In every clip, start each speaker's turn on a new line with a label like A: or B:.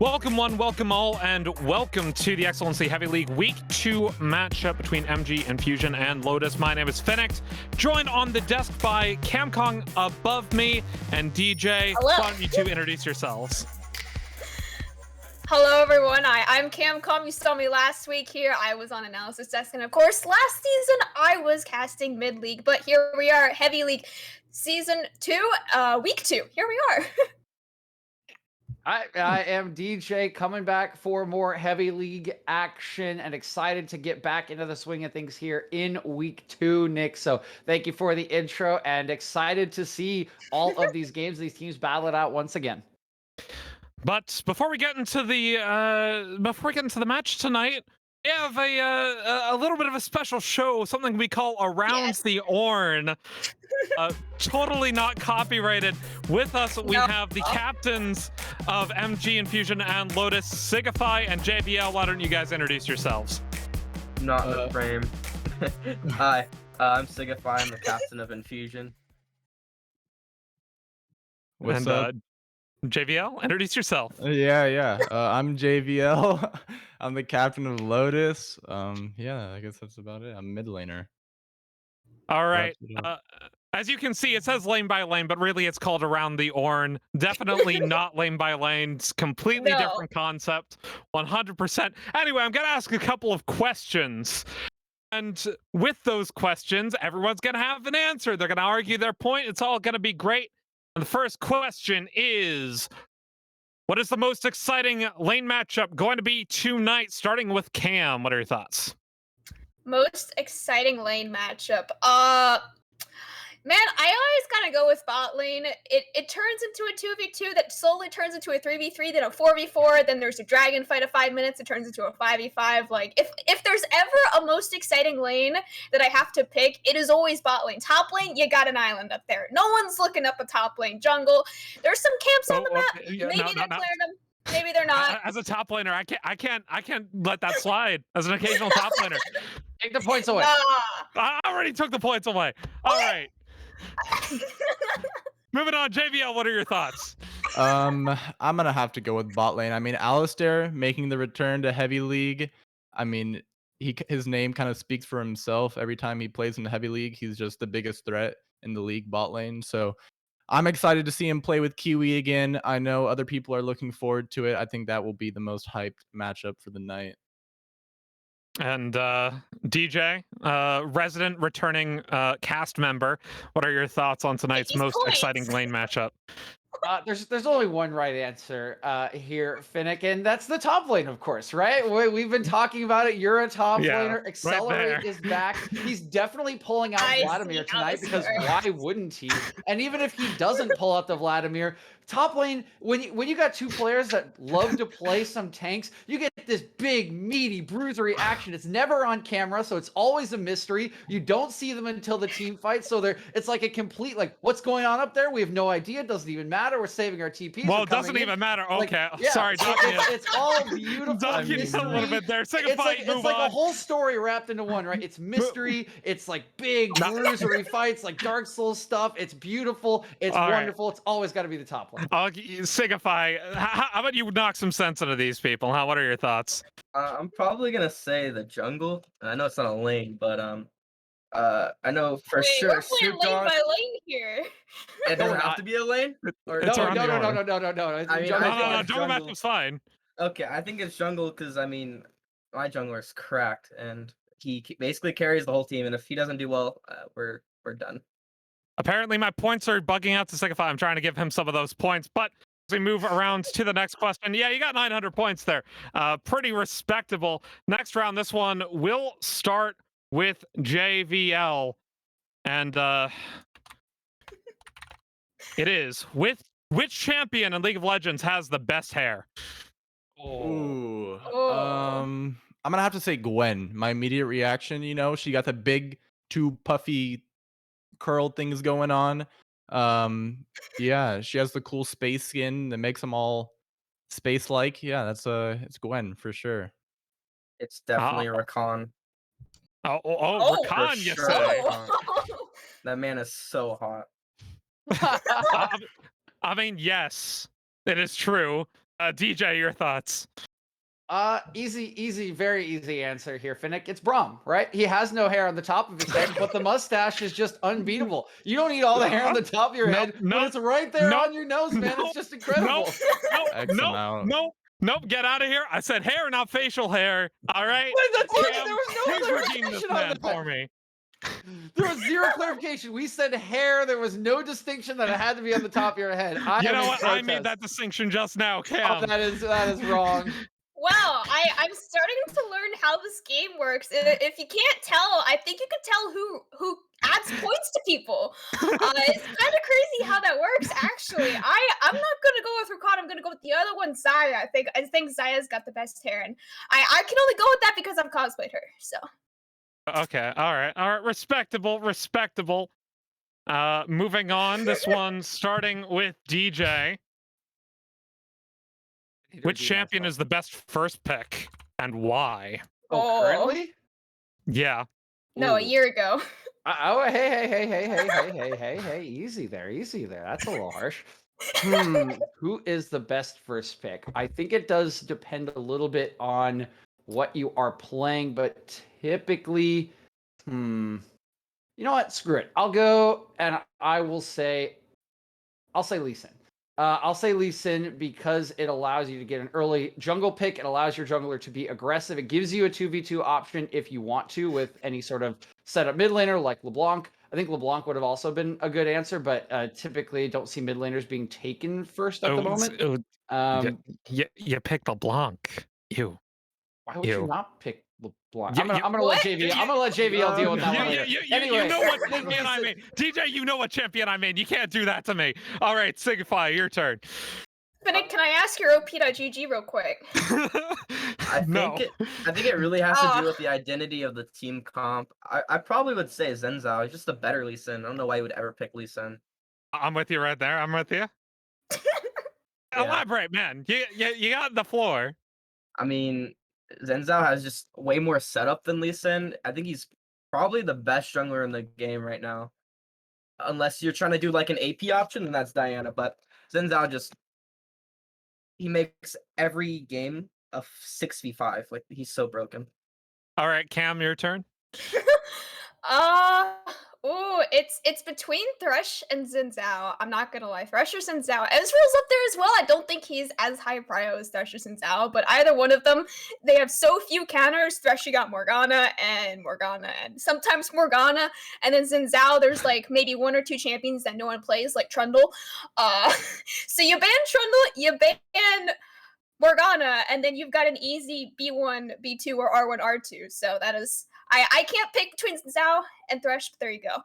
A: Welcome one, welcome all, and welcome to the Excellency Heavy League Week 2 matchup between MG, Infusion, and Lotus. My name is Phoenix, joined on the desk by Camcong above me and DJ.
B: Hello.
A: Why don't you two introduce yourselves?
B: Hello everyone, I'm Camcom. You saw me last week here. I was on analysis desk, and of course last season I was casting mid-league, but here we are, Heavy League Season 2, Week 2. Here we are.
C: I am DJ, coming back for more Heavy League action and excited to get back into the swing of things here in Week 2, Nick. So thank you for the intro and excited to see all of these games, these teams battle it out once again.
A: But before we get into the match tonight, we have a little bit of a special show, something we call Around the Orn. Totally not copyrighted. With us, we have the captains of MG, Infusion, and Lotus, Sigify and JBL. Why don't you guys introduce yourselves?
D: Not in the frame. Hi, I'm Sigify. I'm the captain of Infusion.
A: What's up? JVL, introduce yourself.
E: I'm JVL. I'm the captain of Lotus. Yeah, I guess that's about it. I'm mid laner.
A: All right. As you can see, it says lane by lane, but really it's called Around the Orn. Definitely not lane by lane. It's completely different concept. 100%. Anyway, I'm going to ask a couple of questions. And with those questions, everyone's going to have an answer. They're going to argue their point. It's all going to be great. And the first question is, what is the most exciting lane matchup going to be tonight, starting with Cam? What are your thoughts?
B: Most exciting lane matchup. Man, I always gotta go with bot lane. It turns into a 2v2 that slowly turns into a 3v3, then a 4v4, then there's a dragon fight of 5 minutes, it turns into a 5v5. Like, if there's ever a most exciting lane that I have to pick, it is always bot lane. Top lane, you got an island up there. No one's looking up a top lane jungle. There's some camps on the map. Maybe they're clearing them. Maybe they're not.
A: As a top laner, I can't let that slide. As an occasional top laner,
C: take the points away.
A: I already took the points away. All right. Moving on, JVL, what are your thoughts?
E: I'm gonna have to go with bot lane. I mean, Alistair making the return to Heavy League. I mean, his name kind of speaks for himself. Every time he plays in the Heavy League, he's just the biggest threat in the league bot lane. So I'm excited to see him play with Kiwi again. I know other people are looking forward to it. I think that will be the most hyped matchup for the night.
A: And DJ, resident returning cast member, what are your thoughts on tonight's most exciting lane matchup?
C: There's only one right answer here, Finnick, and that's the top lane, of course, right? We've been talking about it. You're a top laner. Accelerate
A: right
C: is back. He's definitely pulling out Vladimir tonight because why wouldn't he? And even if he doesn't pull out the Vladimir, top lane, when you got two players that love to play some tanks, you get this big, meaty, bruisery action. It's never on camera, so it's always a mystery. You don't see them until the team fight, so it's like a complete, like, what's going on up there? We have no idea. It doesn't even matter. We're saving our TPs.
A: Well, it doesn't even matter. Okay, sorry.
C: It's all beautiful.
A: A little bit there. It's
C: like a whole story wrapped into one, right? It's mystery. It's like big, bruisery fights, like Dark Souls stuff. It's beautiful. It's wonderful. Right. It's always got to be the top one.
A: Signify, how about you knock some sense into these people? What are your thoughts?
D: I'm probably gonna say the jungle. I know it's not a lane, but I know for sure.
B: We're playing lane by lane here.
D: It doesn't have to be a lane.
C: No.
D: I mean,
A: jungle matchup's fine.
D: Okay, I think it's jungle because I mean, my jungler is cracked and he basically carries the whole team. And if he doesn't do well, we're done.
A: Apparently, my points are bugging out to Sigify. I'm trying to give him some of those points, but as we move around to the next question, yeah, you got 900 points there. Pretty respectable. Next round, this one will start with JVL, and it is with which champion in League of Legends has the best hair?
E: I'm gonna have to say Gwen. My immediate reaction, she got the big, two puffy curl things going on. Yeah, she has the cool space skin that makes them all space-like. Yeah, it's Gwen for sure.
D: It's definitely Rakan.
A: Rakan, you say?
D: That man is so hot.
A: I mean, yes, it is true. DJ, your thoughts?
C: Easy, very easy answer here, Finnick. It's Braum, right? He has no hair on the top of his head, but the mustache is just unbeatable. You don't need all the hair on the top of your head, but it's right there on your nose, man. It's just incredible.
A: Nope, get out of here. I said hair, not facial hair. All right?
C: Wait,
A: Cam,
C: there was no
A: please redeem this
C: clarification on
A: man
C: that.
A: for me.
C: There was zero clarification. We said hair. There was no distinction that it had to be on the top of your head.
A: You know what? I made that distinction just now, Cam.
C: Oh, that is wrong.
B: Wow, I'm starting to learn how this game works. If you can't tell, I think you can tell who adds points to people. It's kind of crazy how that works, actually. I'm not gonna go with Ricardo. I'm gonna go with the other one, Zaya. I think Zaya's got the best hair, and I can only go with that because I've cosplayed her. So.
A: Okay, all right, respectable. Moving on. This one starting with DJ. Which champion is the best first pick and why?
C: Oh, currently?
A: Yeah.
B: No, a year ago.
C: Oh, hey, easy there. That's a little harsh. Who is the best first pick? I think it does depend a little bit on what you are playing, but typically, you know what? Screw it. I'll go and I'll say Lee Sin. I'll say Lee Sin because it allows you to get an early jungle pick. It allows your jungler to be aggressive. It gives you a 2v2 option if you want to with any sort of setup mid laner like LeBlanc. I think LeBlanc would have also been a good answer, but typically don't see mid laners being taken first at the moment.
A: You picked LeBlanc.
C: Why would you not pick LeBlanc? I'm gonna let JVL deal with that one later. Anyway,
A: you know what champion I mean. DJ, you know what champion I mean. You can't do that to me. All right, Signify, your turn.
B: Finnick, can I ask your OP.GG real quick?
D: I think it really has to do with the identity of the team comp. I probably would say Zen Zhao. He's just a better Lee Sin. I don't know why you would ever pick Lee Sin.
A: I'm with you right there. I'm with you. Elaborate, man. You got the floor.
D: I mean, Zen Zhao has just way more setup than Lee Sin. I think he's probably the best jungler in the game right now. Unless you're trying to do like an AP option, then that's Diana. But Zen Zhao he makes every game a 6v5. Like, he's so broken.
A: All right, Cam, your turn.
B: It's between Thresh and Xin Zhao. I'm not gonna lie. Thresh or Xin Zhao. Ezreal's up there as well. I don't think he's as high prio as Thresh or Xin Zhao, but either one of them, they have so few counters. Thresh, you got Morgana, and sometimes Morgana, and then Xin Zhao, there's like maybe one or two champions that no one plays, like Trundle. So you ban Trundle, you ban Morgana, and then you've got an easy B1, B2, or R1, R2. So that is... I can't pick between Zhao and Thresh, but there you go.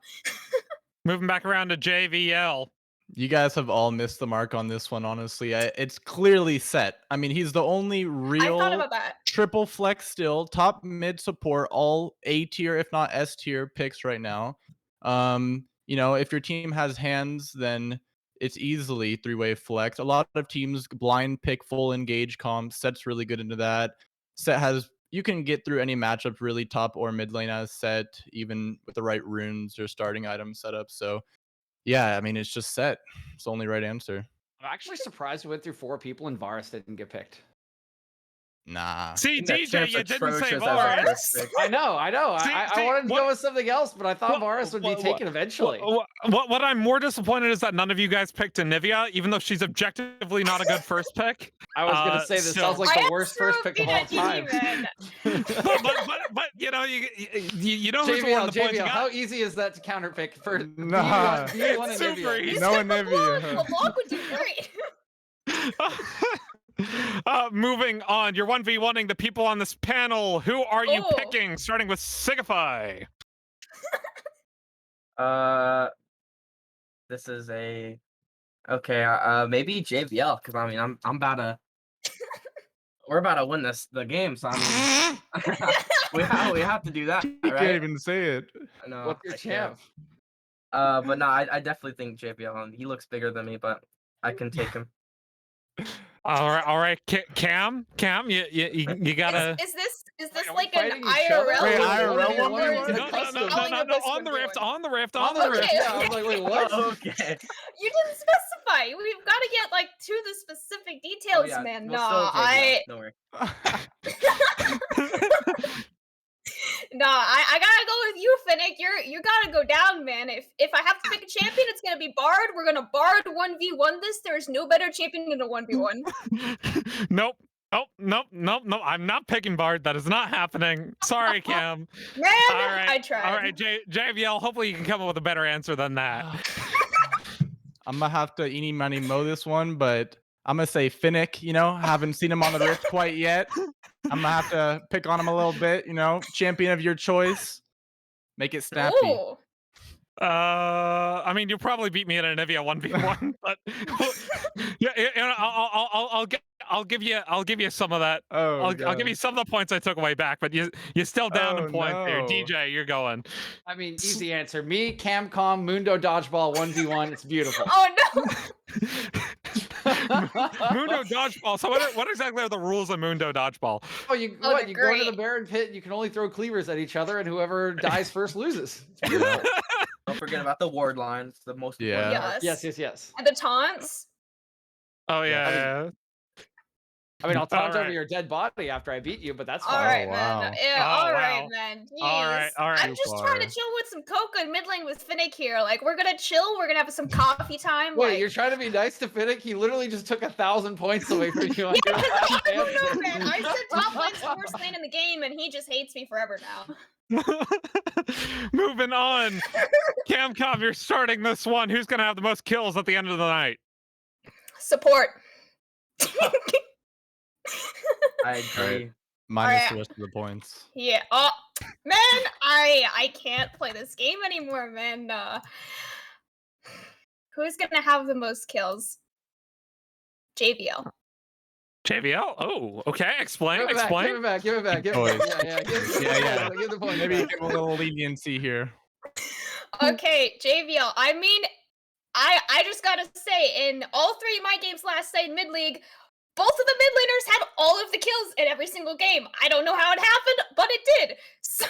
A: Moving back around to JVL.
E: You guys have all missed the mark on this one, honestly. It's clearly set. I mean, he's the only real triple flex still, top mid support, all A tier, if not S tier picks right now. You know, if your team has hands, then it's easily three-way flex. A lot of teams blind pick full engage comp. Set's really good into that. Set has... You can get through any matchup really top or mid lane as set, even with the right runes or starting item setup. So, yeah, I mean, it's just set. It's the only right answer.
C: I'm actually surprised we went through 4 people and Varus didn't get picked.
E: Nah.
A: See, DJ, you didn't say Varus.
C: I know. I wanted to go with something else, but I thought Varus would be taken eventually.
A: What I'm more disappointed is that none of you guys picked Anivia, even though she's objectively not a good first pick.
C: I was going to say this sounds like the worst first pick of all time.
A: but you know, you know who's
C: JVL,
A: one of the points you got.
C: How easy is that to counterpick for
E: nah.
C: B1
A: Super easy.
E: No Anivia.
B: LeBlanc would do great.
A: Moving on, you're 1v1ing the people on this panel. Who are you picking? Starting with Signify.
D: This is maybe JVL, because I mean I'm about to we're about to win the game, so I mean we have to do that.
E: You
D: right?
E: can't even say it.
D: No,
C: what's your champ?
D: But no, I definitely think JVL. He looks bigger than me, but I can take him.
A: All right, Cam, you gotta.
B: Is Is this
C: Wait, are we
B: like an
C: fighting each other?
B: IRL?
E: Wait,
B: one?
E: IRL
B: Or
E: one?
B: is
A: No,
B: it
A: no,
B: like
A: no, no,
B: telling
A: no,
B: a
A: no,
B: whisper
A: on the rift,
B: one?
A: on the rift,
C: On
A: on
C: the
A: the
C: rift.
A: rift.
C: Yeah, I was like, wait, what?
D: Okay.
B: You didn't specify. We've got to get like to the specific
D: Oh,
B: details,
D: yeah.
B: man.
D: We'll
B: Nah,
D: still take it. Don't worry.
B: I gotta go with you, Finnick. You gotta go down, man. If I have to pick a champion, it's gonna be Bard. We're gonna Bard 1v1 this. There's no better champion than a 1v1.
A: Nope. Oh, nope, nope, nope. I'm not picking Bard. That is not happening. Sorry, Cam.
B: Man,
A: All right,
B: I tried.
A: All right, JVL, hopefully you can come up with a better answer than that.
E: I'm gonna have to eeny money mo this one, but I'm gonna say Finnick. You know, haven't seen him on the rift quite yet. I'm gonna have to pick on him a little bit. You know, champion of your choice. Make it snappy.
B: Ooh.
A: I mean, you'll probably beat me in an Nivea 1v1, but yeah, you know, I'll give you some of that.
E: Oh,
A: I'll give you some of the points I took away back, but you're still down in
E: Oh,
A: points here.
E: no.
A: DJ, you're going.
C: I mean, easy answer. Me, Camcom, Mundo Dodgeball, 1v1. It's beautiful.
B: Oh no.
A: Mundo Dodgeball. So what exactly are the rules of Mundo Dodgeball?
C: Oh, you
B: Oh,
C: what?
B: they're
C: You go into the
B: great.
C: Baron pit. And you can only throw cleavers at each other, and whoever dies first loses. It's beautiful.
D: Don't forget about the ward lines. The most
E: Yeah.
D: important part.
B: Yes. And the taunts.
A: Oh
C: I mean,
A: yeah.
C: I mean, I'll taunt over
A: Alright.
C: your dead body after I beat you, but that's
B: All
C: fine.
B: right,
E: wow.
B: man. Yeah,
A: Oh,
B: all right,
A: wow.
B: man. Jeez.
A: All right.
B: I'm just trying to
E: Far.
B: chill with some coca and mid lane with Finnick here. Like, we're gonna chill. We're gonna have some coffee time.
C: Wait,
B: like...
C: you're trying to be nice to Finnick? He literally just took 1,000 points away from you on your
B: Yeah,
C: last
B: I don't
C: answer.
B: know, man. I said top lane's the worst lane in the game, and he just hates me forever now.
A: Moving on. Camcom, you're starting this one. Who's gonna have the most kills at the end of the night?
B: Support.
D: I agree.
E: Minus
B: Alright.
E: the rest of the points.
B: Yeah. Oh, man, I can't play this game anymore, man. Who's gonna have the most kills? JVL.
A: JVL? Oh, okay. Explain.
C: Give it back,
A: Explain.
C: give it back, give it back, give it
E: Choice.
C: back. Yeah,
E: Yeah.
C: give the point
E: Maybe
C: back.
E: give a little leniency here.
B: Okay, JVL. I mean, I just gotta say, in all three of my games last night in mid league, both of the mid laners had all of the kills in every single game. I don't know how it happened, but it did. So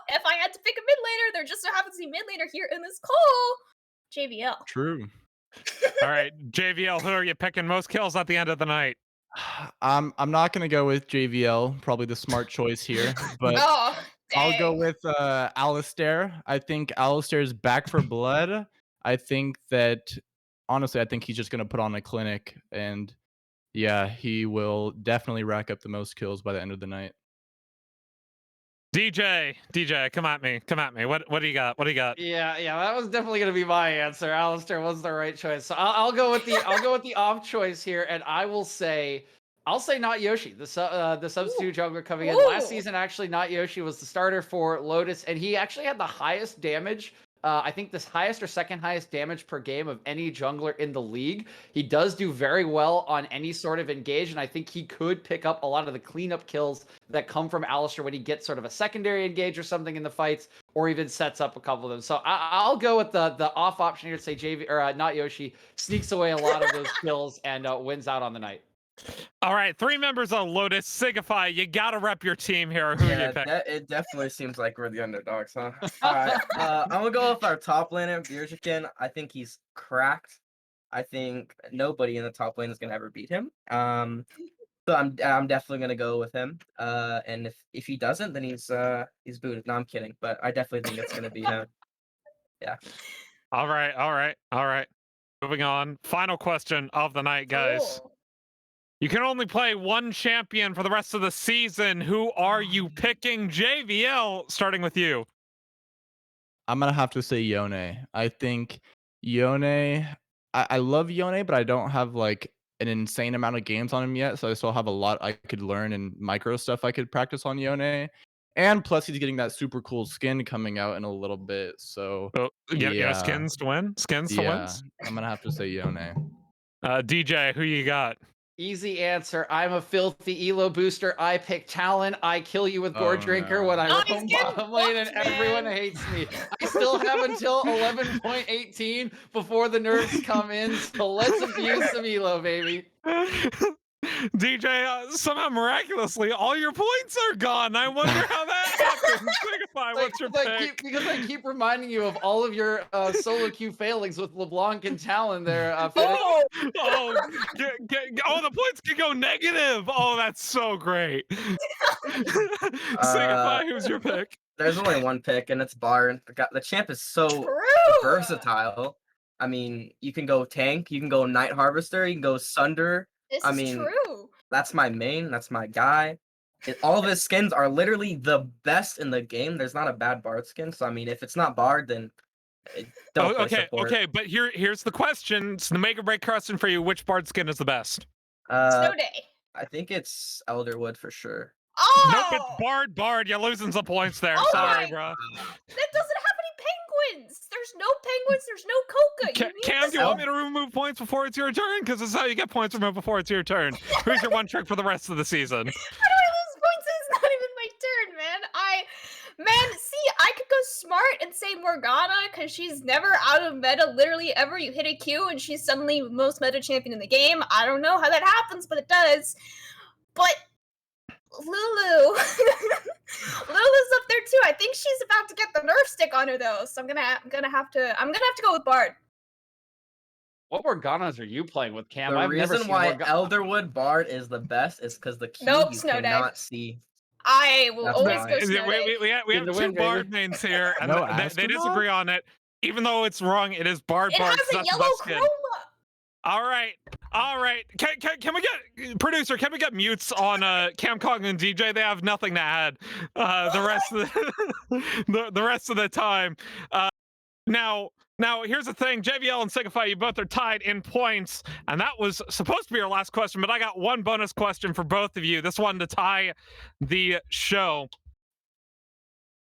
B: if I had to pick a mid laner, there just so happens to be a mid laner here in this call. JVL.
E: True.
A: All right, JVL, who are you picking most kills at the end of the night?
E: I'm not gonna go with JVL, probably the smart choice here, but
B: Oh,
E: I'll go
B: dang.
E: with Alistair. I think Alistair's back for blood. I think that honestly, I think he's just gonna put on a clinic, and yeah, he will definitely rack up the most kills by the end of the night.
A: DJ, come at me. Come at me. What do you got? What do you got?
C: Yeah, that was definitely gonna be my answer. Alistair was the right choice. So I'll go with the off choice here, and I'll say not Yoshi, the substitute jungler coming in. Last
B: Ooh.
C: season, actually, not Yoshi was the starter for Lotus, and he actually had the highest damage. I think this highest or second highest damage per game of any jungler in the league. He does do very well on any sort of engage, and I think he could pick up a lot of the cleanup kills that come from Alistair when he gets sort of a secondary engage or something in the fights, or even sets up a couple of them. So I'll go with the off option here to say JV or not Yoshi sneaks away a lot of those kills and wins out on the night.
A: All right, 3 members of Lotus. Signify, you gotta rep your team here. Who
D: Yeah,
A: you pick?
D: it definitely seems like we're the underdogs, huh? All right, I'm gonna go with our top laner, Virgikin. I think he's cracked. I think nobody in the top lane is gonna ever beat him. So I'm definitely gonna go with him. And if he doesn't, then he's booted. No, I'm kidding, but I definitely think it's gonna be him. Yeah.
A: All right. Moving on. Final question of the night, guys.
B: Cool.
A: You can only play one champion for the rest of the season. Who are you picking? JVL, starting with you.
E: I'm gonna have to say Yone. I think Yone. I love Yone, but I don't have like an insane amount of games on him yet, so I still have a lot I could learn and micro stuff I could practice on Yone. And plus, he's getting that super cool skin coming out in a little bit. So
A: Oh, yeah,
E: yeah.
A: skins to win. Skins to
E: yeah,
A: wins.
E: I'm gonna have to say Yone.
A: DJ, who you got?
C: Easy answer. I'm a filthy elo booster. I pick Talon. I kill you with Gore
E: Oh,
C: Drinker
E: no.
C: when I
B: Oh,
C: roam
B: he's getting
C: bottom lane and
B: fucked,
C: everyone
B: man.
C: hates me. I still have until 11.18 before the nerfs come in, so let's abuse some elo, baby.
A: DJ, somehow miraculously, all your points are gone. I wonder how that happened. Signify, what's your pick?
C: Because I keep reminding you of all of your solo queue failings with LeBlanc and Talon there.
B: Oh,
A: The points can go negative. Oh, that's so great. Signify, who's your pick?
D: There's only one pick, and it's Bard. The champ is so
B: true.
D: versatile. I mean, you can go tank, you can go Night Harvester, you can go Sunder.
B: This
D: I
B: is
D: mean,
B: true.
D: That's my main. That's my guy. All of his skins are literally the best in the game. There's not a bad Bard skin. So I mean, if it's not Bard, then don't play support.
A: Okay. But here's the question. It's the make or break question for you. Which Bard skin is the best?
B: Snow Day.
D: I think it's Elderwood for sure.
B: Oh!
A: Nope, it's Bard. You're losing some points there.
B: Oh
A: Sorry,
B: my-
A: bro.
B: That doesn't have any penguins. There's no penguins. There's no Coca.
A: Cam, do you want me to remove points before it's your turn? Because this is how you get points removed before it's your turn. Who's your one trick for the rest of the season?
B: How do I lose points? It's not even my turn, man. See, I could go smart and say Morgana because she's never out of meta, literally ever. You hit a Q and she's suddenly most meta champion in the game. I don't know how that happens, but it does. But Lulu, Lulu's up there too. I think she's about to get the nerf stick on her though, so I'm gonna have to go with Bard.
C: What Morganas are you playing with, Cam?
D: The
C: I've never
D: reason
C: seen
D: why
C: Morgana.
D: Elderwood Bard is the best is because the key
B: Nope,
D: you
B: Snow Day.
D: cannot see.
B: I will
D: That's
B: always
D: fine.
B: go Snow Day.
A: We have
C: In the
A: two
C: wind,
A: Bard
C: baby.
A: mains here, and
E: No
A: they disagree on it. Even though it's wrong, it is Bard.
B: It has
A: That's
B: a
A: the
B: yellow
A: best skin.
B: chroma.
A: All right. Can we get producer? Can we get mutes on Cam Kong and DJ? They have nothing to add. The rest of the rest of the time. Now here's the thing. JVL and Signify, you both are tied in points, and that was supposed to be your last question, but I got one bonus question for both of you. This one to tie the show.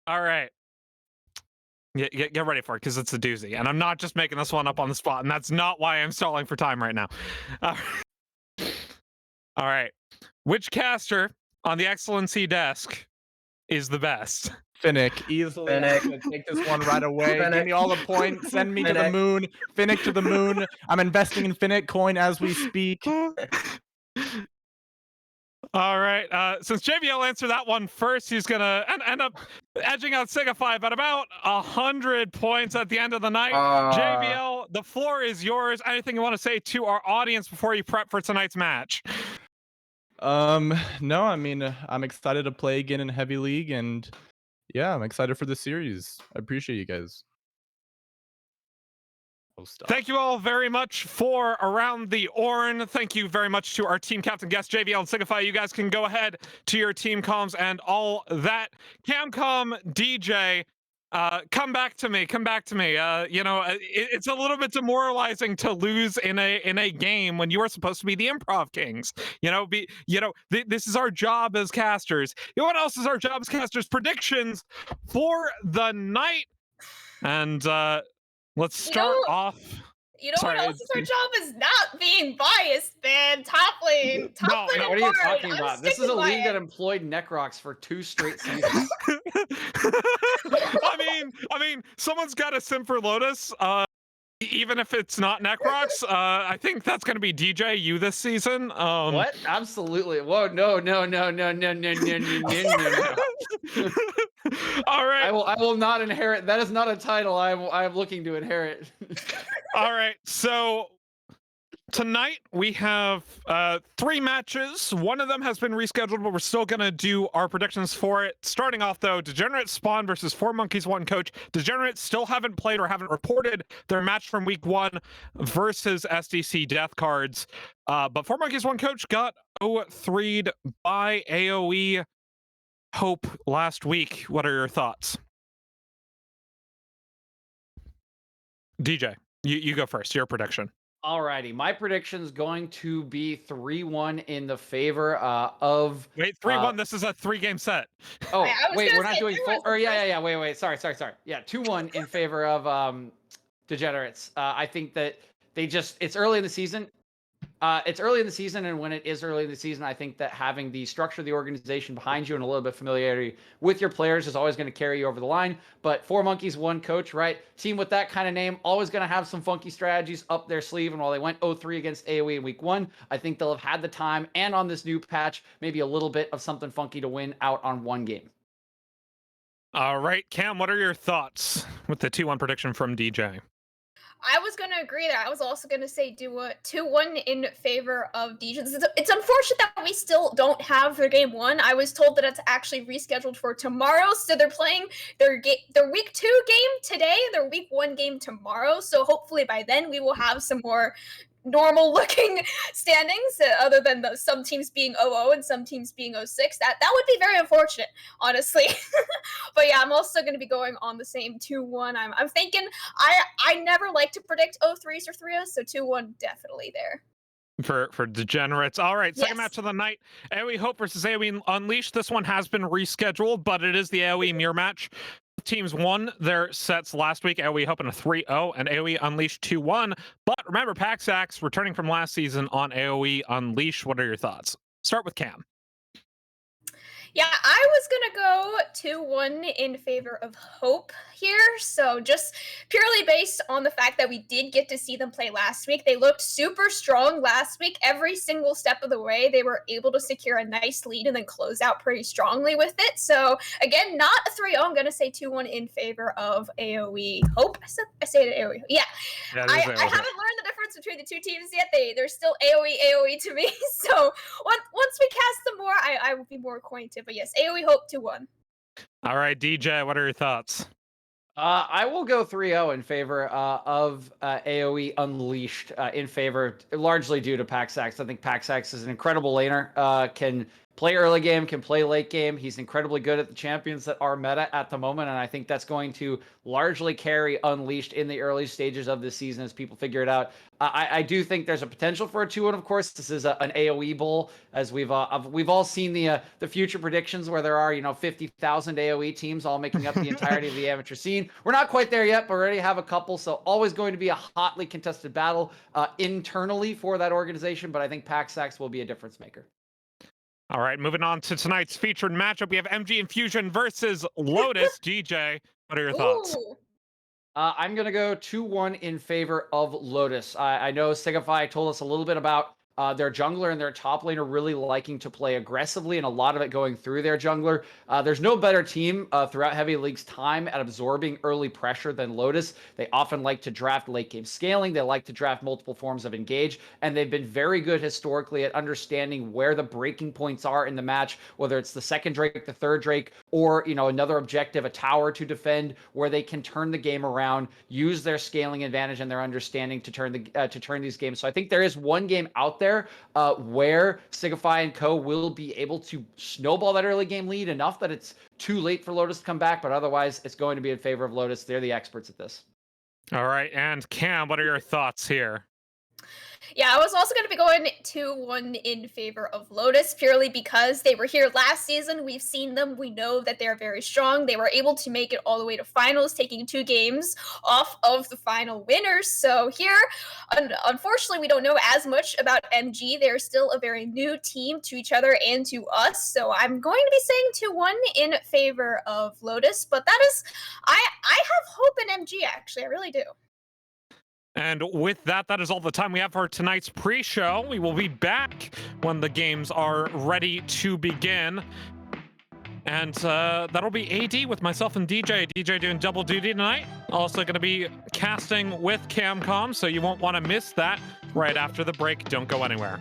A: All right. Get ready for it, because it's a doozy. And I'm not just making this one up on the spot, and that's not why I'm stalling for time right now. All right. Which caster on the Excellency desk is the best?
E: Finnick, easily. I'm
D: Finnick.
E: gonna take this one right away. Give
D: Finnick.
E: me all the points. Send me to the
D: Finnick.
E: moon. Finnick to the moon. I'm investing in Finnick coin as we speak.
A: All right. Since JVL answered that one first, he's gonna end up edging out Signify by about 100 points at the end of the night. JVL, the floor is yours. Anything you want to say to our audience before you prep for tonight's match?
E: No, I mean, I'm excited to play again in Heavy League, and yeah, I'm excited for the series. I appreciate you guys.
A: Thank you all very much for Around the Orn. Thank you very much to our team captain guest, JVL and Signify. You guys can go ahead to your team comms and all that. Camcom, DJ, come back to me. It's a little bit demoralizing to lose in a game when you are supposed to be the improv kings. This is our job as casters. You know what else is our job as casters? Predictions for the night. And let's start off.
B: You know what else is our job is not being biased, man. Top lane.
A: No,
B: lane
C: What are you
B: Bard.
C: talking
B: I'm
C: about? This is a
B: sticking by
C: league that
B: it.
C: employed Necrox for 2 straight seasons.
A: I mean, someone's got to sim for Lotus. Even if it's not Necrox, I think that's going to be DJ you this season.
C: What? Absolutely. Whoa, no.
A: All right.
C: I will not inherit. That is not a title I am looking to inherit.
A: All right. So tonight we have 3 matches. One of them has been rescheduled, but we're still going to do our predictions for it. Starting off, though, Degenerate Spawn versus 4 Monkeys 1 Coach. Degenerates still haven't played or haven't reported their match from week 1 versus SDC Death Cards. But 4 Monkeys 1 Coach got 0-3'd by AoE Hope last week. What are your thoughts? DJ, you go first. Your prediction.
C: Alrighty, my prediction's going to be 3-1 in the favor of.
A: Wait, 3-1. This is a 3-game set.
C: Oh,
B: I was
C: wait,
B: gonna
C: we're not
B: say
C: doing
B: 3-1's
C: full.
B: the
C: Or yeah. Wait. Sorry. Yeah, 2-1 in favor of Degenerates. I think that it's early in the season. It's early in the season, and when it is early in the season, I think that having the structure of the organization behind you and a little bit of familiarity with your players is always going to carry you over the line. But 4 monkeys, 1 coach, right? Team with that kind of name, always going to have some funky strategies up their sleeve. And while they went 0-3 against AoE in week 1, I think they'll have had the time, and on this new patch, maybe a little bit of something funky to win out on one game.
A: All right, Cam, what are your thoughts with the 2-1 prediction from DJ?
B: I was going to agree there. I was also going to say 2-1 in favor of DJ. It's unfortunate that we still don't have their game 1. I was told that it's actually rescheduled for tomorrow. So they're playing their week 2 game today, their week 1 game tomorrow. So hopefully by then we will have some more normal looking standings, other than some teams being 0-0 and some teams being 0-6. That would be very unfortunate, honestly. But yeah, I'm also going to be going on the same 2-1. I'm thinking I never like to predict 0-3s or 3-0s, so 2-1 definitely there.
A: For degenerates. All right, second
B: Yes.
A: match of the night, AoE Hope versus AoE Unleashed. This one has been rescheduled, but it is the AoE mirror match. Teams won their sets last week. AoE Hope in a 3-0 and AoE Unleashed 2-1. But remember, Paxax returning from last season on AoE Unleashed. What are your thoughts? Start with Cam.
B: Yeah, I was going to go 2-1 in favor of Hope here. So just purely based on the fact that we did get to see them play last week. They looked super strong last week. Every single step of the way, they were able to secure a nice lead and then close out pretty strongly with it. So again, not a 3-0. I'm going to say 2-1 in favor of AoE Hope. I say it AoE. Yeah. I haven't learned the difference between the two teams yet. They're still AoE to me. So once we cast them more, I will be more acquainted. But yes, AoE Hope 2-1.
A: All right, DJ, what are your thoughts?
C: I will go 3-0 in favor of AoE Unleashed, in favor largely due to Paxax. I think Paxax is an incredible laner, can play early game, can play late game. He's incredibly good at the champions that are meta at the moment, and I think that's going to largely carry Unleashed in the early stages of the season as people figure it out. I do think there's a potential for a 2-1. Of course, this is an AoE bowl, as we've all seen the future predictions where there are 50,000 AoE teams all making up the entirety of the amateur scene. We're not quite there yet, but we already have a couple, so always going to be a hotly contested battle internally for that organization. But I think Paxax will be a difference maker.
A: All right, moving on to tonight's featured matchup. We have MG Infusion versus Lotus. DJ, what are your thoughts?
B: Ooh.
C: I'm going to go 2-1 in favor of Lotus. I know Signify told us a little bit about their jungler and their top laner really liking to play aggressively, and a lot of it going through their jungler. There's no better team throughout Heavy League's time at absorbing early pressure than Lotus. They often like to draft late game scaling. They like to draft multiple forms of engage, and they've been very good historically at understanding where the breaking points are in the match, whether it's the second Drake, the third Drake, or another objective, a tower to defend, where they can turn the game around, use their scaling advantage and their understanding to turn these games. So I think there is one game out there where Signify and Co will be able to snowball that early game lead enough that it's too late for Lotus to come back, but otherwise it's going to be in favor of Lotus. They're the experts at this.
A: All right, and Cam, what are your thoughts here?
B: Yeah, I was also going to be going 2-1 in favor of Lotus, purely because they were here last season. We've seen them. We know that they're very strong. They were able to make it all the way to finals, taking 2 games off of the final winners. So here, unfortunately, we don't know as much about MG. They're still a very new team to each other and to us. So I'm going to be saying 2-1 in favor of Lotus. But that is, I have hope in MG, actually. I really do.
A: And with that, that is all the time we have for tonight's pre-show. We will be back when the games are ready to begin. And that'll be AD with myself and DJ. DJ doing double duty tonight. Also going to be casting with Camcom, so you won't want to miss that right after the break. Don't go anywhere.